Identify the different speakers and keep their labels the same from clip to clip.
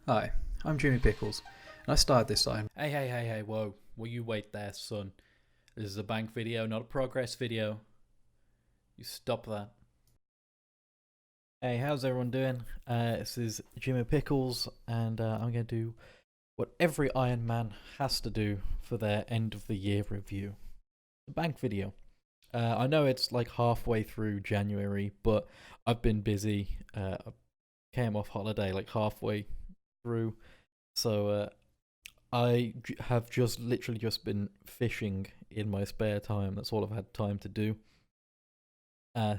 Speaker 1: Hi, I'm Jimmy Pickles, and I started this site.
Speaker 2: Hey, whoa. Will you wait there, son? This is a bank video, not a progress video. You stop that. Hey, how's everyone doing? This is Jimmy Pickles, and I'm going to do what every Iron Man has to do for their end of the year review. A bank video. I know it's like halfway through January, but I've been busy. I came off holiday like halfway through, so have just literally just been fishing in my spare time. That's all I've had time to do.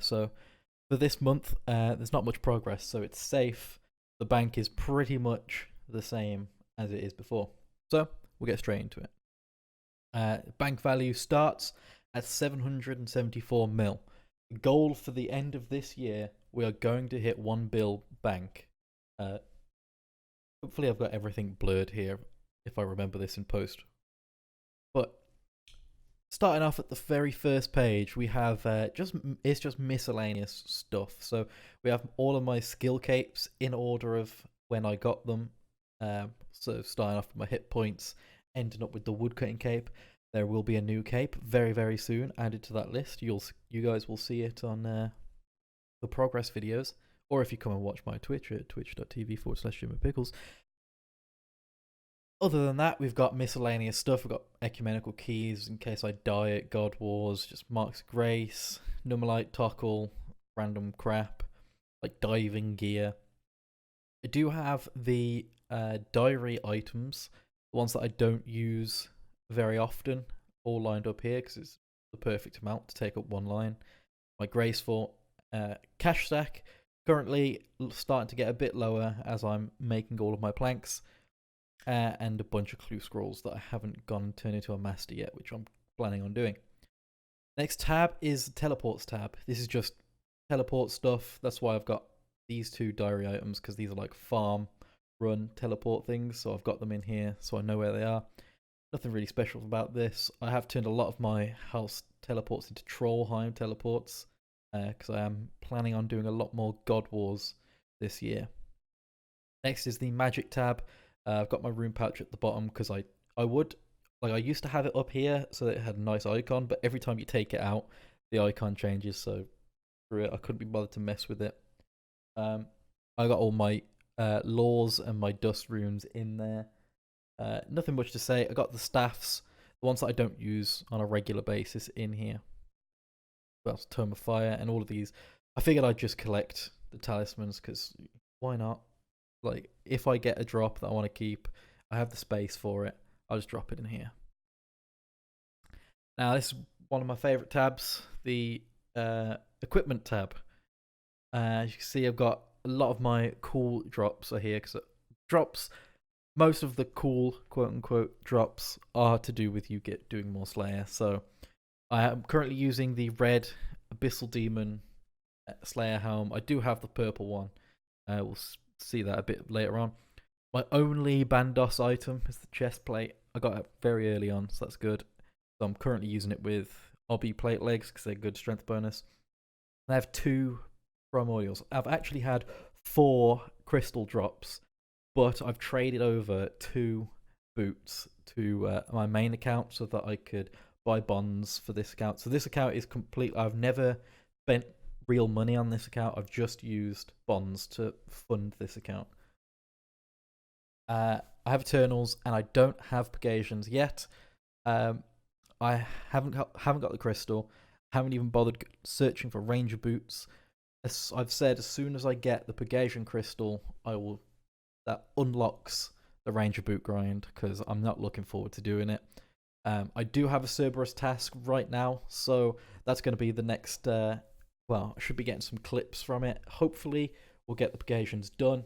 Speaker 2: So for this month, there's not much progress, so it's safe. The bank is pretty much the same as it is before. So we'll get straight into it. Bank value starts at 774 mil. Goal for the end of this year, we are going to hit 1 bill bank. Hopefully I've got everything blurred here if I remember this in post. But starting off at the very first page, we have it's just miscellaneous stuff. So we have all of my skill capes in order of when I got them. So starting off with my hit points, ending up with the woodcutting cape. There will be a new cape very, very soon added to that list. You guys will see it on the progress videos, or if you come and watch my Twitch at twitch.tv/JimmyPickles. Other than that, we've got miscellaneous stuff. We've got ecumenical keys in case I die at God Wars, just marks of grace, numerite tockle, random crap, like diving gear. I do have the diary items, the ones that I don't use very often, all lined up here because it's the perfect amount to take up one line. My graceful cash stack, currently starting to get a bit lower as I'm making all of my planks. And a bunch of clue scrolls that I haven't gone and turned into a master yet, which I'm planning on doing. Next tab is the teleports tab. This is just teleport stuff. That's why I've got these two diary items, because these are like farm run teleport things. So I've got them in here so I know where they are. Nothing really special about this. I have turned a lot of my house teleports into Trollheim teleports, because I am planning on doing a lot more God Wars this year. Next is the magic tab. I've got my rune pouch at the bottom because I used to have it up here so that it had a nice icon, but every time you take it out, the icon changes. So for it, I couldn't be bothered to mess with it. I got all my laws and my dust runes in there. Nothing much to say. I got the staffs, the ones that I don't use on a regular basis, in here. Well, Tome of Fire and all of these. I figured I'd just collect the talismans because why not? Like, if I get a drop that I want to keep, I have the space for it, I'll just drop it in here. Now, this is one of my favourite tabs, the equipment tab. As you can see, I've got a lot of my cool drops are here, because most of the cool quote-unquote drops are to do with you doing more Slayer. So I am currently using the red Abyssal Demon Slayer helm. I do have the purple one. We'll see that a bit later on. My only Bandos item is the chest plate. I got it very early on, so that's good. So I'm currently using it with Obby plate legs because they're good strength bonus. I have 2 primordials. I've actually had 4 crystal drops, but I've traded over 2 boots to my main account so that I could buy bonds for this account. So this account is complete. I've never spent real money on this account. I've just used bonds to fund this account. I have Eternals and I don't have Purgations yet. I haven't got the crystal. Haven't even bothered searching for Ranger boots. As I've said, as soon as I get the Purgation crystal, that unlocks the Ranger boot grind, because I'm not looking forward to doing it. I do have a Cerberus task right now, so that's going to be the next. Well, I should be getting some clips from it. Hopefully, we'll get the Purgations done.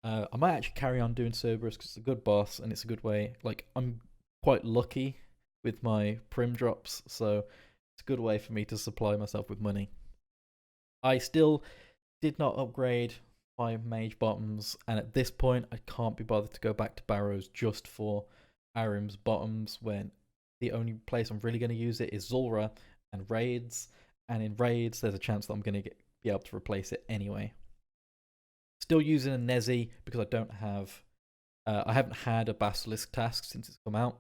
Speaker 2: I might actually carry on doing Cerberus because it's a good boss and it's a good way. Like, I'm quite lucky with my prim drops, so it's a good way for me to supply myself with money. I still did not upgrade my mage bottoms, and at this point, I can't be bothered to go back to Barrows just for Arim's bottoms, when the only place I'm really going to use it is Zulrah and raids. And in raids, there's a chance that I'm going to be able to replace it anyway. Still using a Nezi because I don't have I haven't had a Basilisk task since it's come out,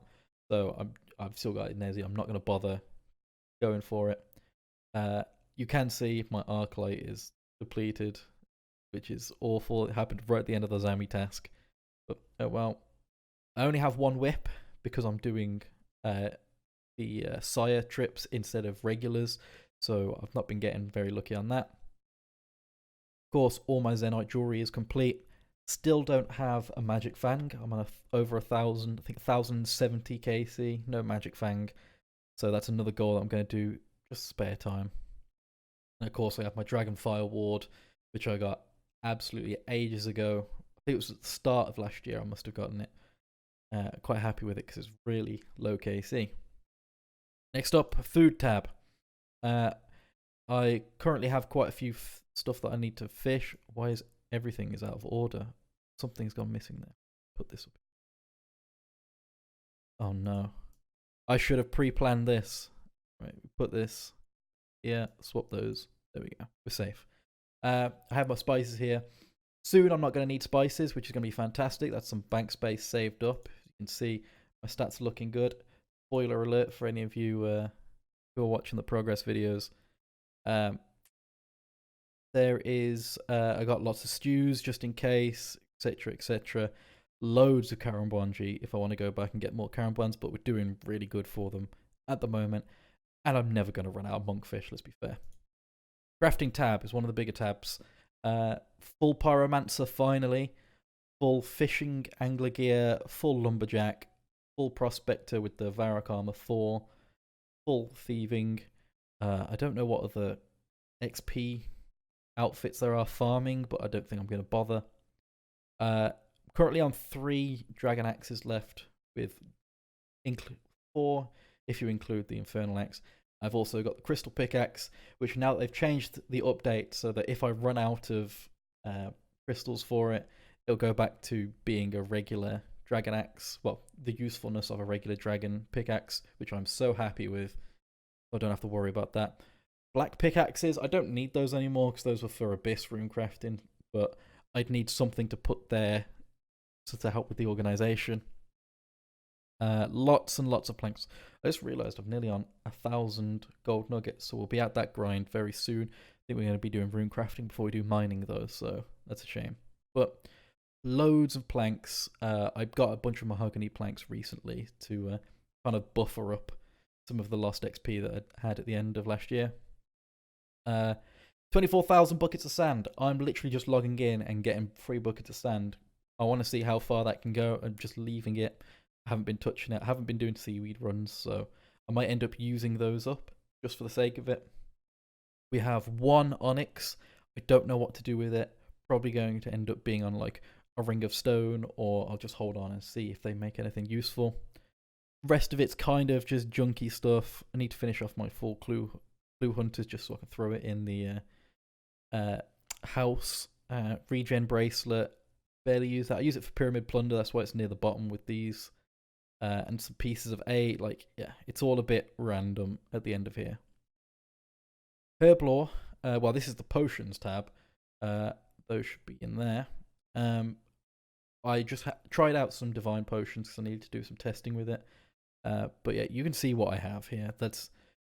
Speaker 2: so I've still got Ignasi. I'm not going to bother going for it. You can see my Arclight is depleted, which is awful. It happened right at the end of the Zami task. But well, I only have one whip because I'm doing the Sire trips instead of regulars, so I've not been getting very lucky on that. Of course, all my Zenite jewelry is complete. Still don't have a Magic Fang. I'm on over 1,000, I think 1,070 KC, no Magic Fang. So that's another goal that I'm going to do, just spare time. And of course, I have my Dragonfire Ward, which I got absolutely ages ago. I think it was at the start of last year I must have gotten it. Quite happy with it because it's really low KC. Next up, food tab. I currently have quite a few stuff that I need to fish. Why is everything is out of order? Something's gone missing there. Put this up. Oh no. I should have pre-planned this. Right, put this. Yeah, swap those. There we go. We're safe. I have my spices here. Soon I'm not going to need spices, which is going to be fantastic. That's some bank space saved up. You can see my stats are looking good. Spoiler alert for any of you who are watching the progress videos. There is, I got lots of stews just in case, etc., etc. Loads of Karambwanji if I want to go back and get more Karambwans, but we're doing really good for them at the moment. And I'm never going to run out of monkfish, let's be fair. Crafting tab is one of the bigger tabs. Full Pyromancer finally. Full Fishing Angler Gear. Full Lumberjack. Full Prospector with the Varrock Armor 4. Full Thieving. I don't know what other XP outfits there are farming, but I don't think I'm going to bother. Currently on 3 Dragon Axes left, with 4 if you include the Infernal Axe. I've also got the Crystal Pickaxe, which now they've changed the update so that if I run out of crystals for it, it'll go back to being a regular Dragon Axe. Well, the usefulness of a regular Dragon Pickaxe, which I'm so happy with. I don't have to worry about that. Black pickaxes, I don't need those anymore because those were for Abyss rune crafting, but I'd need something to put there to help with the organization. Lots and lots of planks. I just realized I'm nearly on 1,000 gold nuggets, so we'll be at that grind very soon. I think we're going to be doing rune crafting before we do mining though, so that's a shame. But loads of planks. I got a bunch of mahogany planks recently to kind of buffer up some of the lost XP that I had at the end of last year. 24,000 buckets of sand. I'm literally just logging in and getting 3 buckets of sand. I want to see how far that can go. I'm just leaving it. I haven't been touching it. I haven't been doing seaweed runs, so I might end up using those up just for the sake of it. We have 1 onyx. I don't know what to do with it. Probably going to end up being on like a ring of stone, or I'll just hold on and see if they make anything useful. Rest of it's kind of just junky stuff. I need to finish off my full clue hunters just so I can throw it in the house. Regen bracelet. Barely use that. I use it for pyramid plunder. That's why it's near the bottom with these. And some pieces of 8. Like, yeah, it's all a bit random at the end of here. Herblore. Well, this is the potions tab. Those should be in there. I just tried out some divine potions because I needed to do some testing with it. But yeah, you can see what I have here. That's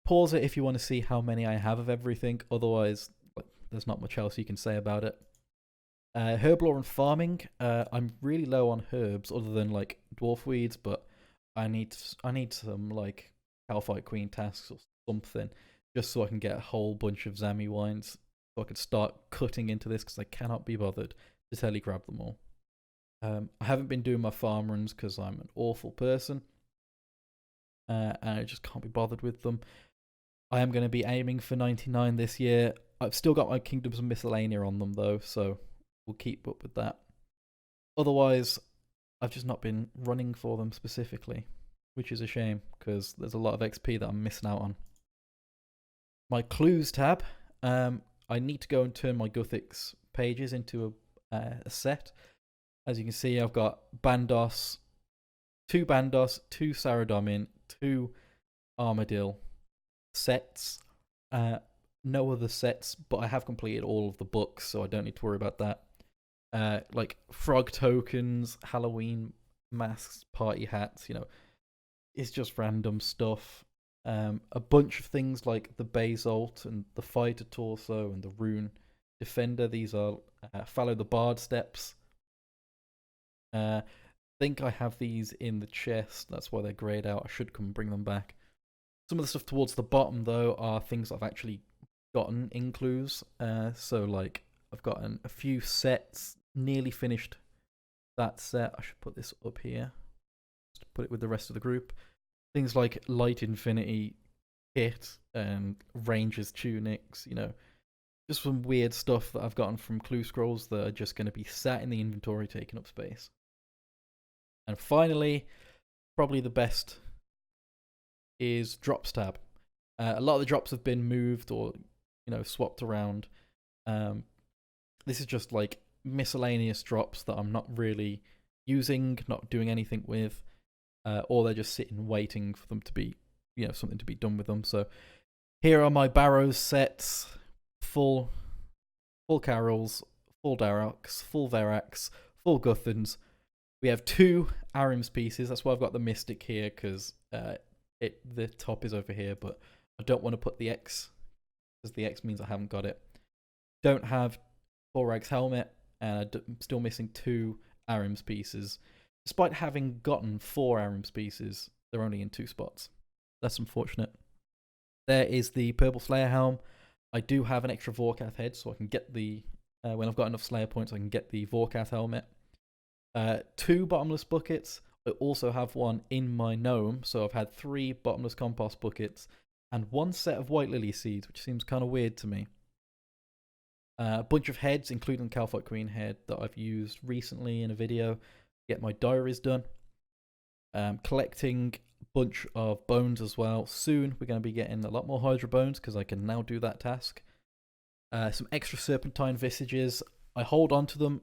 Speaker 2: pause it if you want to see how many I have of everything. Otherwise, like, there's not much else you can say about it. Herblore and farming. I'm really low on herbs other than like dwarf weeds, but I need some like Calphite Queen tasks or something just so I can get a whole bunch of Zami wines so I can start cutting into this because I cannot be bothered to telegrab them all. I haven't been doing my farm runs because I'm an awful person and I just can't be bothered with them. I am going to be aiming for 99 this year. I've still got my Kingdoms of Miscellanea on them though, so we'll keep up with that. Otherwise, I've just not been running for them specifically, which is a shame because there's a lot of XP that I'm missing out on. My clues tab. I need to go and turn my Guthix pages into a set. As you can see, I've got Bandos, 2 Bandos, 2 Saradomin, 2 Armadil sets. No other sets, but I have completed all of the books, so I don't need to worry about that. like frog tokens, Halloween masks, party hats. It's just random stuff. A bunch of things like the Basalt and the Fighter Torso and the Rune Defender. These are Follow the Bard steps. I think I have these in the chest. That's why they're grayed out. I should come and bring them back. Some of the stuff towards the bottom, though, are things I've actually gotten in clues. So, like, I've gotten a few sets, nearly finished that set. I should put this up here. Just put it with the rest of the group. Things like Light Infinity kit and Rangers tunics, just some weird stuff that I've gotten from clue scrolls that are just going to be sat in the inventory taking up space. And finally, probably the best is drops tab. A lot of the drops have been moved or swapped around. This is just like miscellaneous drops that I'm not really using, not doing anything with, or they're just sitting waiting for them to be something to be done with them. So here are my Barrows sets: full Carols, full Daroks, full Verax, full Guthans. We have 2 Arims pieces. That's why I've got the Mystic here, because the top is over here, but I don't want to put the X, because the X means I haven't got it. Don't have Borag's helmet, and I'm still missing 2 Arims pieces. Despite having gotten 4 Arims pieces, they're only in 2 spots. That's unfortunate. There is the Purple Slayer helm. I do have an extra Vorkath head, so I can get the when I've got enough Slayer points, I can get the Vorkath helmet. 2 bottomless buckets. I also have one in my gnome, so I've had 3 bottomless compost buckets and 1 set of white lily seeds, which seems kind of weird to me. A bunch of heads, including the Calfight Queen head that I've used recently in a video to get my diaries done. Collecting a bunch of bones as well. Soon we're going to be getting a lot more Hydra bones, because I can now do that task. Some extra Serpentine Visages. I hold on to them.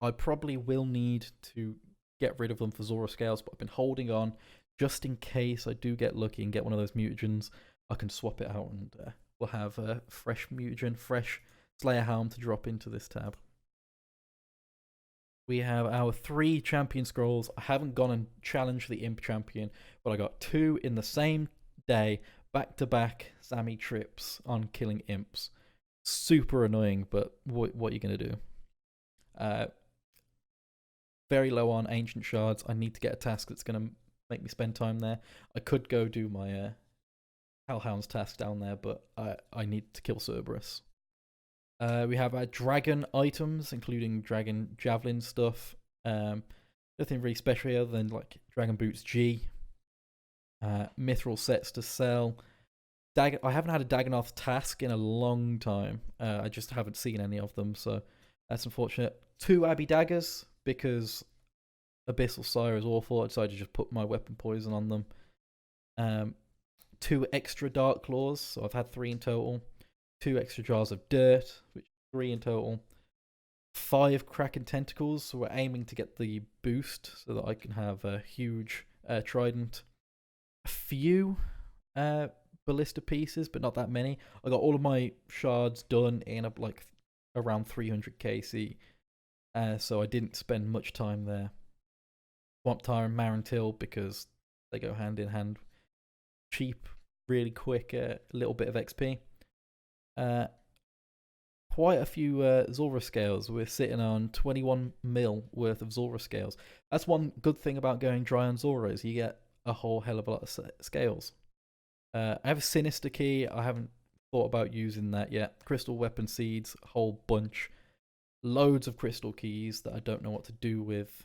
Speaker 2: I probably will need to get rid of them for Zora Scales, but I've been holding on just in case I do get lucky and get one of those mutagens. I can swap it out and we'll have a fresh mutagen, fresh Slayer Helm to drop into this tab. We have our 3 champion scrolls. I haven't gone and challenged the Imp champion, but I got 2 in the same day, back-to-back Sammy trips on killing imps. Super annoying, but what are you going to do? Very low on Ancient Shards. I need to get a task that's going to make me spend time there. I could go do my Hellhounds task down there, but I need to kill Cerberus. We have our dragon items, including dragon javelin stuff. Nothing really special here than like Dragon Boots G. Mithril sets to sell. I haven't had a Dagonoth task in a long time. I just haven't seen any of them, so that's unfortunate. 2 Abbey daggers, because Abyssal Sire is awful. I decided to just put my weapon poison on them. 2 extra Dark Claws, so I've had 3 in total. 2 extra jars of dirt, which is 3 in total. 5 Kraken Tentacles, so we're aiming to get the boost so that I can have a huge trident. A few ballista pieces, but not that many. I got all of my shards done in like around 300 KC, so I didn't spend much time there. Swamp Tire and Marantil, because they go hand in hand. Cheap, really quick, little bit of XP. Quite a few Zora scales. We're sitting on 21 mil worth of Zora scales. That's one good thing about going dry on Zora, is you get a whole hell of a lot of scales. I have a Sinister Key. I haven't thought about using that yet. Crystal Weapon Seeds, a whole bunch. Loads of Crystal Keys that I don't know what to do with.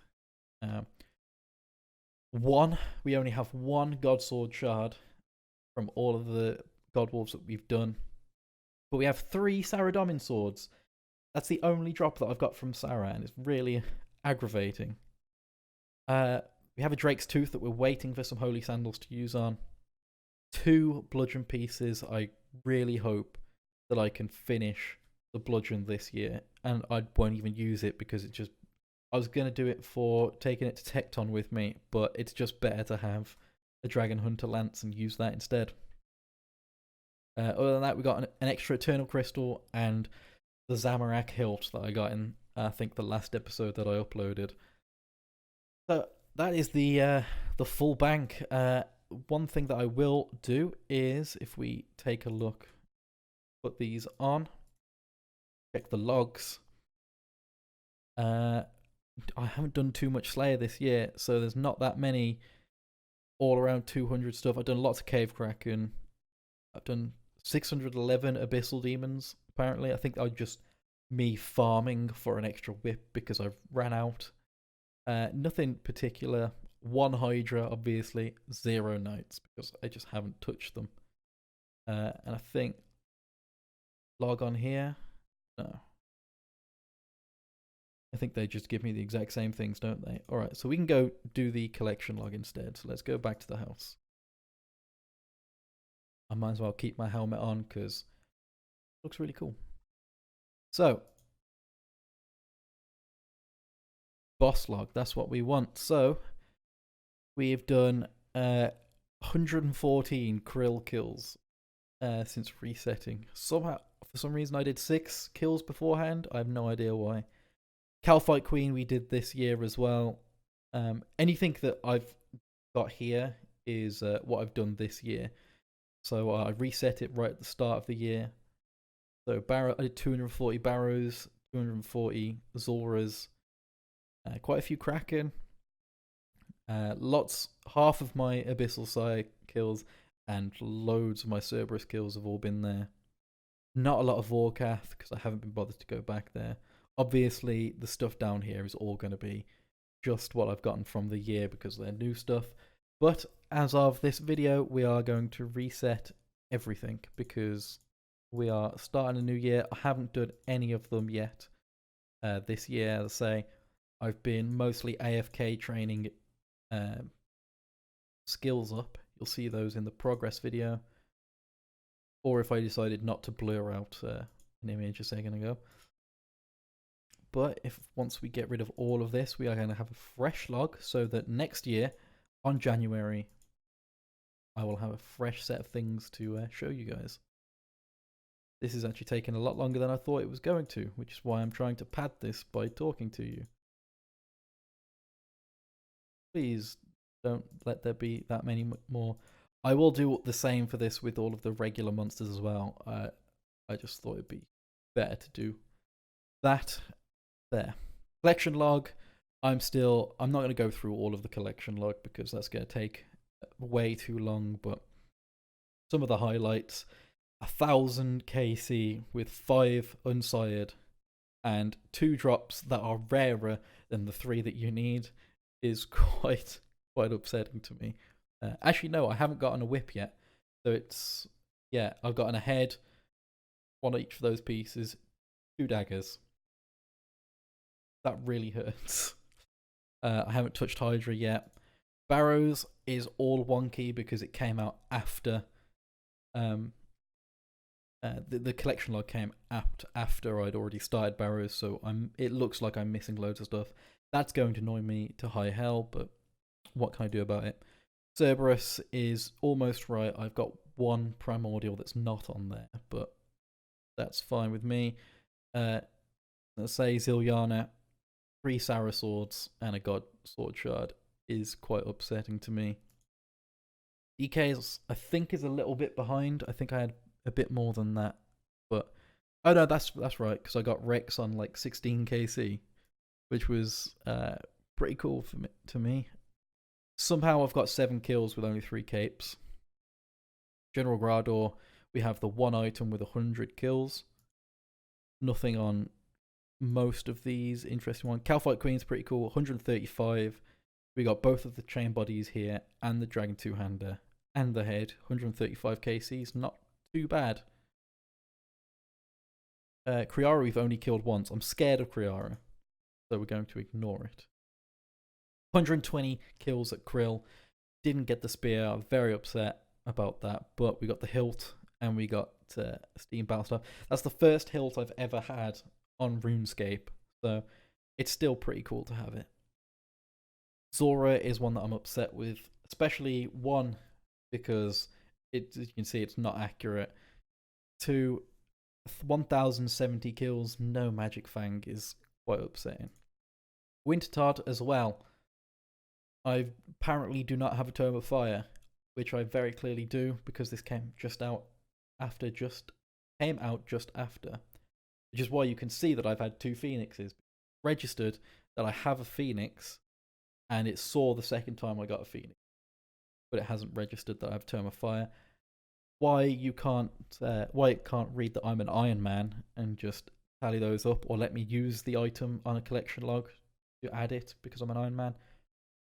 Speaker 2: We only have 1 God Sword Shard from all of the God Wolves that we've done. But we have 3 Saradomin Swords. That's the only drop that I've got from Sarah, and it's really aggravating. We have a Drake's Tooth that we're waiting for some Holy Sandals to use on. 2 Bludgeon pieces. I really hope that I can finish the Bludgeon this year, and I won't even use it because I was going to do it for taking it to Tecton with me, but it's just better to have a Dragon Hunter Lance and use that instead. Other than that, we got an extra Eternal Crystal and the Zamorak hilt that I got in I think the last episode that I uploaded. So that is the full bank. One thing that I will do is, if we take a look, put these on, check the logs. I haven't done too much Slayer this year, so there's not that many all around 200 stuff. I've done lots of Cave Kraken. I've done 611 Abyssal Demons, apparently. I think I just me farming for an extra whip because I've ran out. Nothing particular. 1 Hydra, obviously. 0 Knights because I just haven't touched them. And I think log on here. No. I think they just give me the exact same things, don't they? Alright, so we can go do the collection log instead. So let's go back to the house. I might as well keep my helmet on because it looks really cool. So, boss log, that's what we want. So, we've done 114 Krill kills since resetting. Somehow, for some reason, I did 6 kills beforehand. I have no idea why. Calfight Queen we did this year as well. Anything that I've got here is what I've done this year. So I reset it right at the start of the year. So I did 240 Barrows, 240 Zoras, quite a few Kraken, half of my Abyssal Sire kills, and loads of my Cerberus kills have all been there. Not a lot of Vorkath because I haven't been bothered to go back there. Obviously, the stuff down here is all going to be just what I've gotten from the year because they're new stuff. But as of this video, we are going to reset everything because we are starting a new year. I haven't done any of them yet this year. As I say, I've been mostly AFK training skills up. You'll see those in the progress video. Or if I decided not to blur out an image a second ago. But once we get rid of all of this, we are going to have a fresh log so that next year, on January, I will have a fresh set of things to show you guys. This is actually taking a lot longer than I thought it was going to, which is why I'm trying to pad this by talking to you. Please don't let there be that many more. I will do the same for this with all of the regular monsters as well. I just thought it'd be better to do that. There. Collection log. I'm not going to go through all of the collection log because that's going to take way too long, but some of the highlights: 1000 KC with 5 unsired and 2 drops that are rarer than the 3 that you need is quite upsetting to me. Actually, no, I haven't gotten a whip yet. So it's, yeah, I've gotten a head, 1 each of those pieces, 2 daggers. That really hurts. I haven't touched Hydra yet. Barrows is all wonky because it came out after. The collection log came after I'd already started Barrows, so it looks like I'm missing loads of stuff. That's going to annoy me to high hell, but what can I do about it? Cerberus is almost right. I've got 1 primordial that's not on there, but that's fine with me. Let's say Zilyana, 3 Sarah swords and a God sword shard is quite upsetting to me. DK I think is a little bit behind. I think I had a bit more than that, but oh no, that's right because I got Rex on like 16 KC, which was pretty cool to me. Somehow I've got 7 kills with only 3 capes. General Grador, we have the 1 item with 100 kills. Nothing on most of these. Interesting one. Calfight Queen's pretty cool. 135. We got both of the chain bodies here and the Dragon 2-hander and the head. 135 KCs. Not too bad. Kriara we've only killed once. I'm scared of Kriara, so we're going to ignore it. 120 kills at Krill. Didn't get the spear. I'm very upset about that, but we got the hilt and we got Steam Battlestar. That's the first hilt I've ever had on RuneScape, so it's still pretty cool to have it. Zora is one that I'm upset with, especially 1 because as you can see it's not accurate. 2, 1070 kills, no Magic Fang is Quite upsetting. Wintertod as well. I apparently do not have a Tome of Fire, which I very clearly do because this came out just after, which is why you can see that I've had 2 Phoenixes. Registered that I have a Phoenix, and it saw the second time I got a Phoenix, but it hasn't registered that I have Tome of Fire. Why it can't read that I'm an Ironman and just tally those up, or let me use the item on a collection log to add it because I'm an Ironman,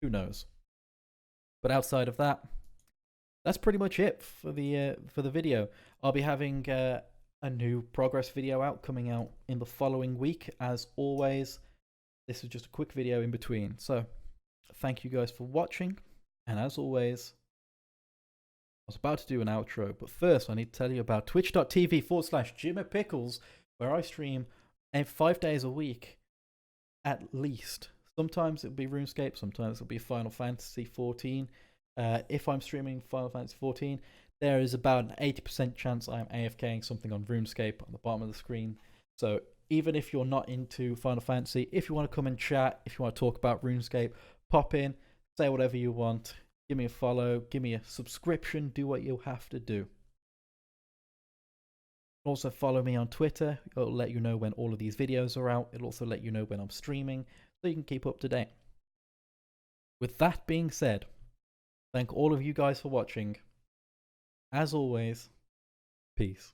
Speaker 2: who knows? But outside of that, that's pretty much it for the video. I'll be having a new progress video coming out in the following week. As always, this was just a quick video in between. So thank you guys for watching, and as always, I was about to do an outro, but first I need to tell you about twitch.tv/JimmyPickles, where I stream 5 days a week at least. Sometimes it'll be RuneScape, sometimes it'll be Final Fantasy 14. If I'm streaming Final Fantasy 14, there is about an 80% chance I'm AFKing something on RuneScape on the bottom of the screen. So even if you're not into Final Fantasy, if you want to come and chat, if you want to talk about RuneScape, pop in, say whatever you want. Give me a follow, give me a subscription, do what you have to do. Also follow me on Twitter. It'll let you know when all of these videos are out. It'll also let you know when I'm streaming, so you can keep up to date. With that being said, thank all of you guys for watching. As always, peace.